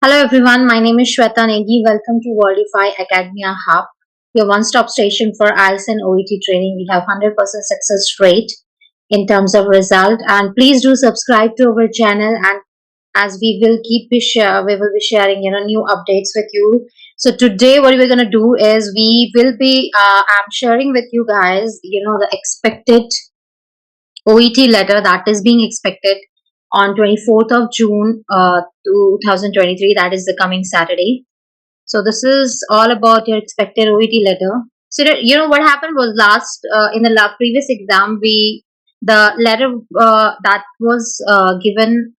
Hello everyone, my name is Shweta Negi. Welcome to Worldify Academia Hub, your one-stop station for IELTS and OET training. We have 100% success rate in terms of result, and please do subscribe to our channel. And as we will we will be sharing new updates with you. So today, what we're gonna do is I'm sharing with you guys the expected OET letter that is being expected on 24th of June 2023, that is the coming Saturday. So this is all about your expected OET letter. So what happened was in the previous exam, the letter that was given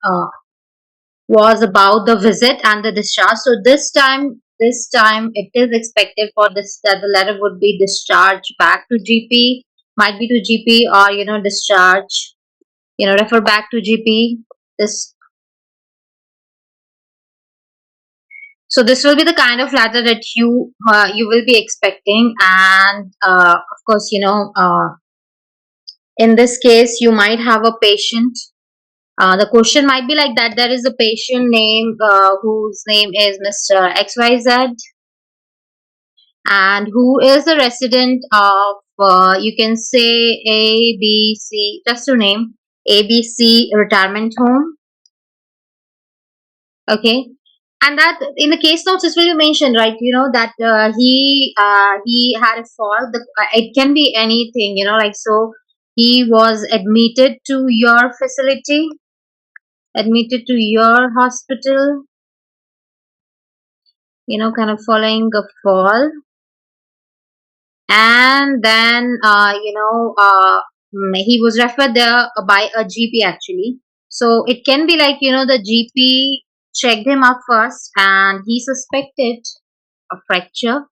was about the visit and the discharge. So this time it is expected for this that the letter would be discharged back to GP, might be to GP, or discharge, refer back to GP. This So this will be the kind of letter that you will be expecting, and of course, in this case, you might have a patient. The question might be like that: there is a patient name whose name is Mr. XYZ, and who is a resident of you can say ABC, just to name ABC retirement home. Okay, and that in the case notes this will be mentioned, right? That he had a fall. It can be anything, like, so he was admitted to your facility, admitted to your hospital, kind of following a fall, and then he was referred there by a GP actually. So it can be like, the GP checked him up first and he suspected a fracture.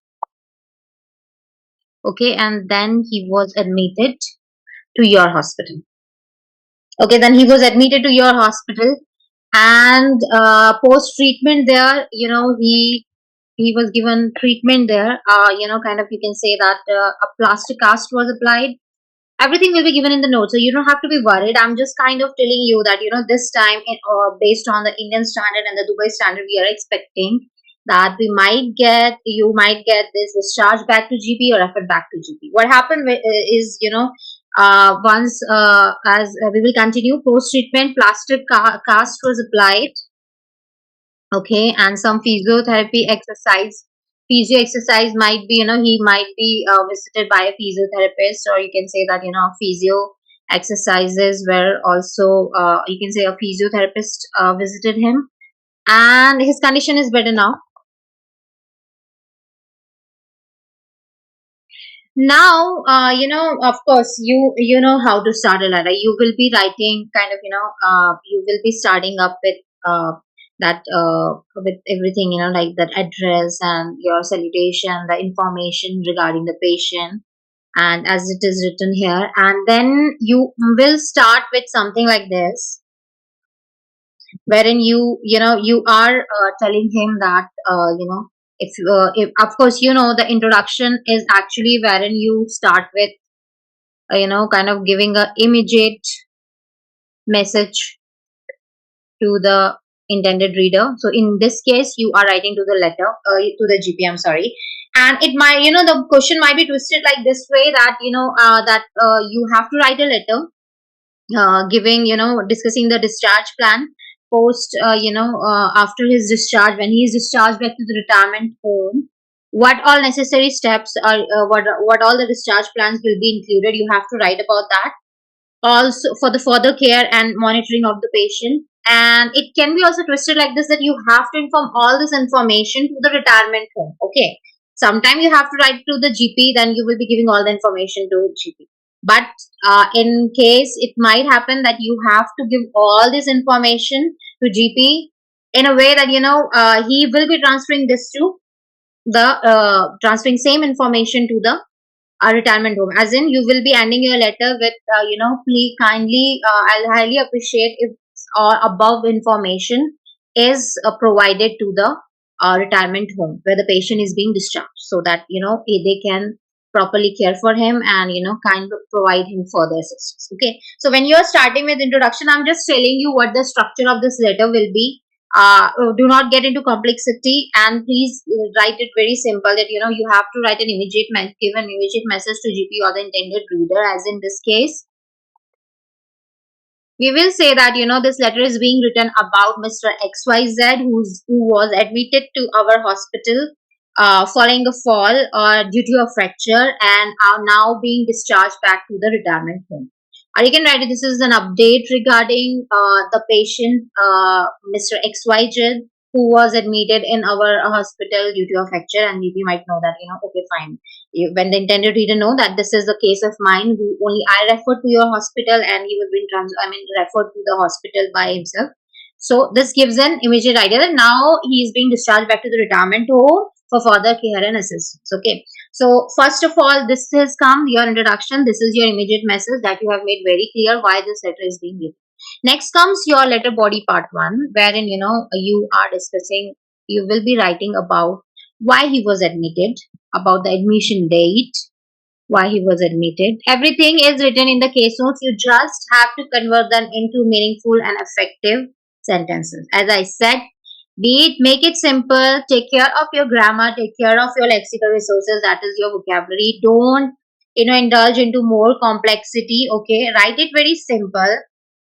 Okay, and then he was admitted to your hospital. Okay, then he was admitted to your hospital, and post treatment there, he was given treatment there. Kind of, you can say that a plastic cast was applied. Everything will be given in the notes, so you don't have to be worried. I'm just kind of telling you that this time, based on the Indian standard and the Dubai standard, we are expecting that you might get this discharge back to GP or referred back to GP. What happened is, once as we will continue, post treatment plastic cast was applied. Okay, and some physiotherapy exercise, physio exercise might be, he might be visited by a physiotherapist, or you can say that physio exercises were also, you can say, a physiotherapist visited him, and his condition is better now. Now, of course, you know how to start a letter. You will be writing kind of, you will be starting up with that with everything, like that address and your salutation, the information regarding the patient, and as it is written here, and then you will start with something like this, wherein you are telling him that if of course, the introduction is actually wherein you start with kind of giving a immediate message to the intended reader. So in this case, you are writing to the letter, to the GP, I'm sorry. And it might, the question might be twisted like this way, that you have to write a letter giving, discussing the discharge plan post, after his discharge, when he is discharged back to the retirement home, what all necessary steps are, what all the discharge plans will be included. You have to write about that. Also, for the further care and monitoring of the patient. And it can be also twisted like this, that you have to inform all this information to the retirement home. Okay, sometime you have to write to the GP, then you will be giving all the information to GP. But in case it might happen that you have to give all this information to GP in a way that he will be transferring this to the transferring same information to the retirement home. As in, you will be ending your letter with please kindly, I'll highly appreciate if above information is provided to the retirement home where the patient is being discharged, so that they can properly care for him and kind of provide him further assistance. Okay, so when you are starting with introduction, I'm just telling you what the structure of this letter will be. Do not get into complexity, and please write it very simple that you have to write an give an immediate message to GP or the intended reader. As in this case, we will say that this letter is being written about Mr. XYZ, who was admitted to our hospital following a fall or due to a fracture, and are now being discharged back to the retirement home. Or you can write this is an update regarding the patient, Mr. XYZ, who was admitted in our hospital due to a fracture, and you might know that okay, fine. When the intended reader know that this is the case of mine, who only I referred to your hospital, and he was being referred to the hospital by himself. So this gives an immediate idea that now he is being discharged back to the retirement home for further care and assistance. Okay. So first of all, this has come your introduction. This is your immediate message that you have made very clear why this letter is being written. Next comes your letter body part 1, wherein you are discussing, you will be writing about why he was admitted, about the admission date, why he was admitted. Everything is written in the case notes. You just have to convert them into meaningful and effective sentences. As I said, make it simple, take care of your grammar, take care of your lexical resources, that is your vocabulary. Don't indulge into more complexity. Okay, write it very simple.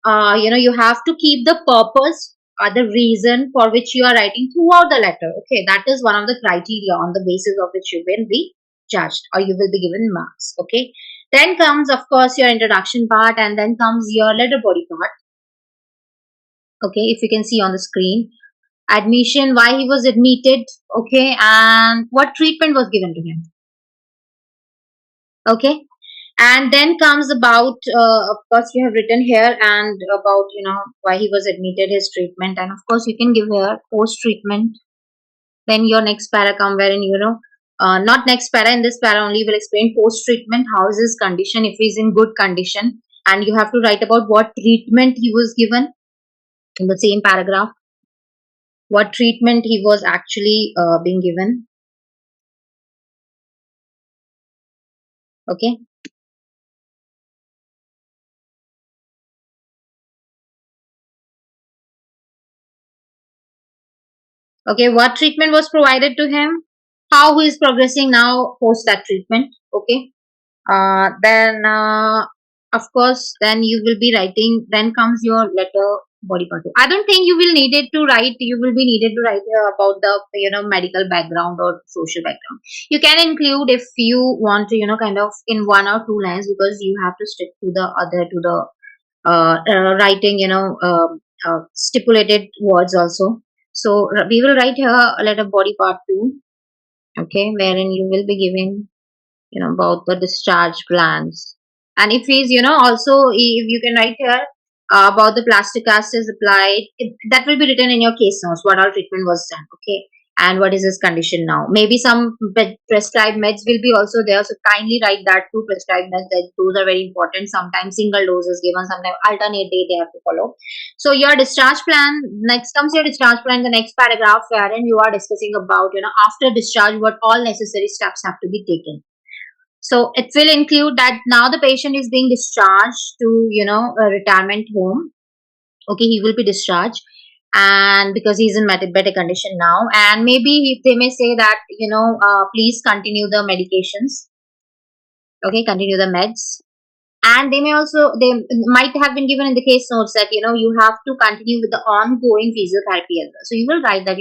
You have to keep the purpose or the reason for which you are writing throughout the letter. Okay, that is one of the criteria on the basis of which you will be judged or you will be given marks. Okay, then comes of course your introduction part, and then comes your letter body part. Okay, if you can see on the screen, admission, why he was admitted, okay, and what treatment was given to him. Okay, and then comes about of course you have written here, and about why he was admitted, his treatment, and of course you can give here post treatment. Then your next para come, wherein not next para, in this para only will explain post treatment, how is his condition, if he is in good condition, and you have to write about what treatment he was given in the same paragraph, what treatment he was actually being given. Okay, okay, what treatment was provided to him, how he is progressing now post that treatment. Okay, then of course then you will be writing, then comes your letter body part 2. I don't think you will need it to write, you will be needed to write about the medical background or social background. You can include if you want to kind of in 1 or 2 lines, because you have to stick to the other to the writing stipulated words also. So we will write here letter body part 2. Okay, wherein you will be giving about the discharge plans, and if he's also if you can write here about the plastic cast is applied, that will be written in your case notes, what all treatment was done. Okay, and what is his condition now. Maybe some prescribed meds will be also there, so kindly write that too, prescribed meds, that those are very important. Sometimes single doses given, sometimes alternate day they have to follow. So your discharge plan, next comes your discharge plan, the next paragraph, wherein you are discussing about after discharge what all necessary steps have to be taken. So it will include that now the patient is being discharged to a retirement home. Okay, he will be discharged, and because he's in better condition now, and maybe they may say that please continue the medications. Okay, continue the meds, and they might have been given in the case notes that you have to continue with the ongoing physiotherapy as well. So you will write that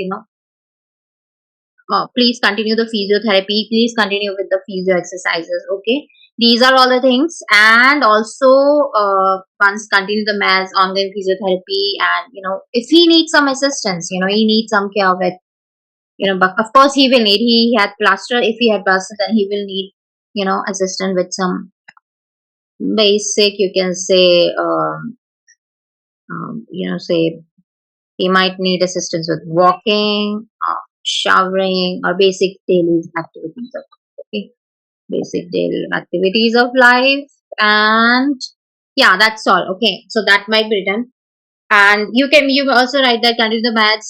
please continue the physiotherapy, please continue with the physio exercises. Okay, these are all the things, and also once continue the meds, ongoing physiotherapy, and if he needs some assistance, he needs some care with but of course he will need, he had plaster, if he had plaster then he will need assistance with some basic, you can say say he might need assistance with walking, showering, or basic daily activities of okay, basic daily activities of life. And yeah, that's all. Okay, so that might be written, and you also write that continue the maths,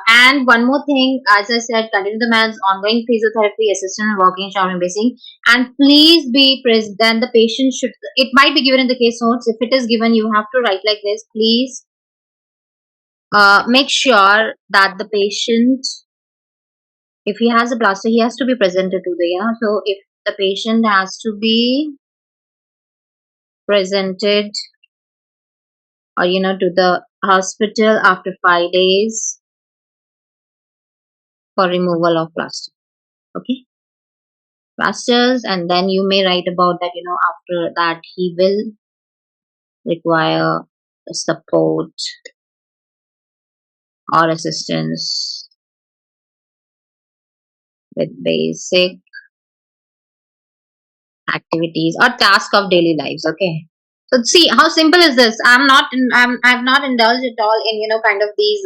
and one more thing, as I said, continue the maths, ongoing physiotherapy, assistant walking, showering, basic, and please be present. Then the patient should, it might be given in the case notes, if it is given you have to write like this, please make sure that the patient, if he has a plaster, he has to be presented to the, so if the patient has to be presented, or to the hospital after 5 days for removal of plaster. Okay, plasters, and then you may write about that, after that he will require support or assistance with basic activities or task of daily lives. Okay, so see how simple is this. I've not indulged at all in kind of these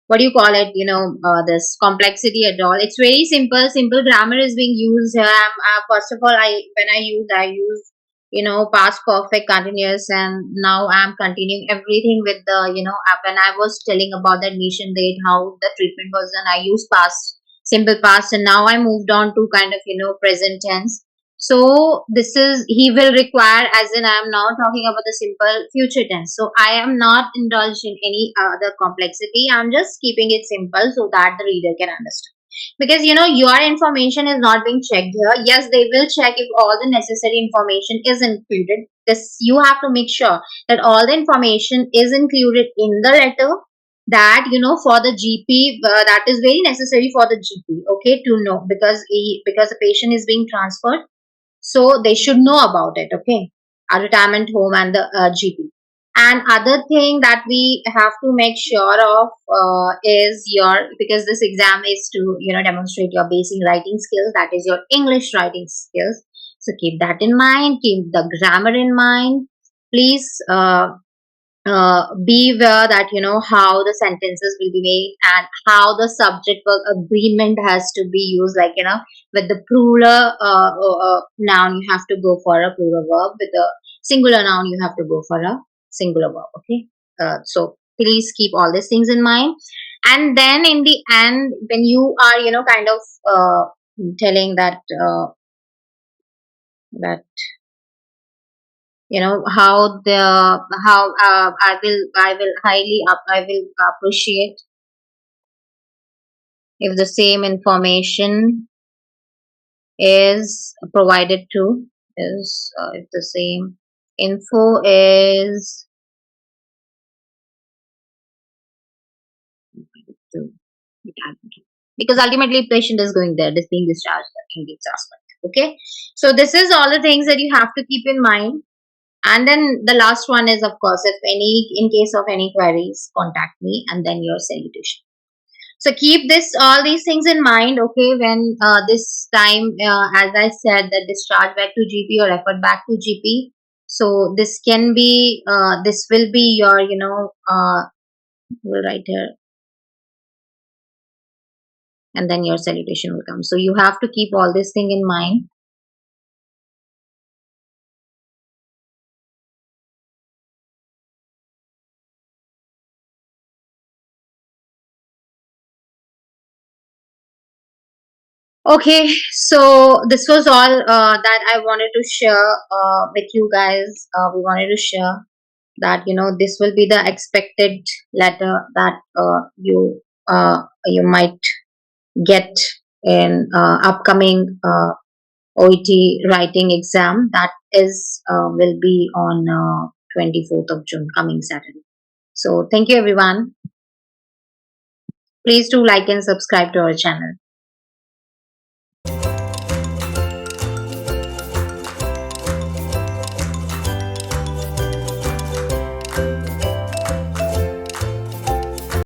what do you call it, this complexity at all. It's very simple grammar is being used here. First of all, I use past perfect continuous, and now I'm continuing everything with the when I was telling about the admission date, how the treatment was done, I used past, simple past, and now I moved on to kind of present tense. So this is, he will require, as in I am now talking about the simple future tense. So I am not indulged in any other complexity. I'm just keeping it simple so that the reader can understand. Because your information is not being checked here. Yes, they will check if all the necessary information is included. This, you have to make sure that all the information is included in the letter, that for the GP, that is very necessary for the GP, okay, to know, because because the patient is being transferred, so they should know about it. Okay, a retirement home and the GP. And other thing that we have to make sure of is your, because this exam is to demonstrate your basic writing skills, that is your English writing skills. So keep that in mind, keep the grammar in mind. Please be aware that how the sentences will be made, and how the subject verb agreement has to be used, like with the plural noun you have to go for a plural verb, with the singular noun you have to go for a singular verb. Okay, so please keep all these things in mind. And then in the end, when you are kind of telling that how the, how I will highly I will appreciate if the same information is provided to, is if the same info is to, because ultimately patient is going there, this being discharged in this aspect. Okay, so this is all the things that you have to keep in mind. And then the last one is, of course, if any, in case of any queries, contact me, and then your salutation. So keep this, all these things in mind. Okay, when this time, as I said, that discharge back to GP or referred back to GP. So this can be, this will be your, we'll write here, and then your salutation will come. So you have to keep all this thing in mind. Okay, so this was all that I wanted to share with you guys. We wanted to share that this will be the expected letter that you might get in upcoming OET writing exam, that is will be on 24th of June, coming Saturday. So thank you everyone. Please do like and subscribe to our channel.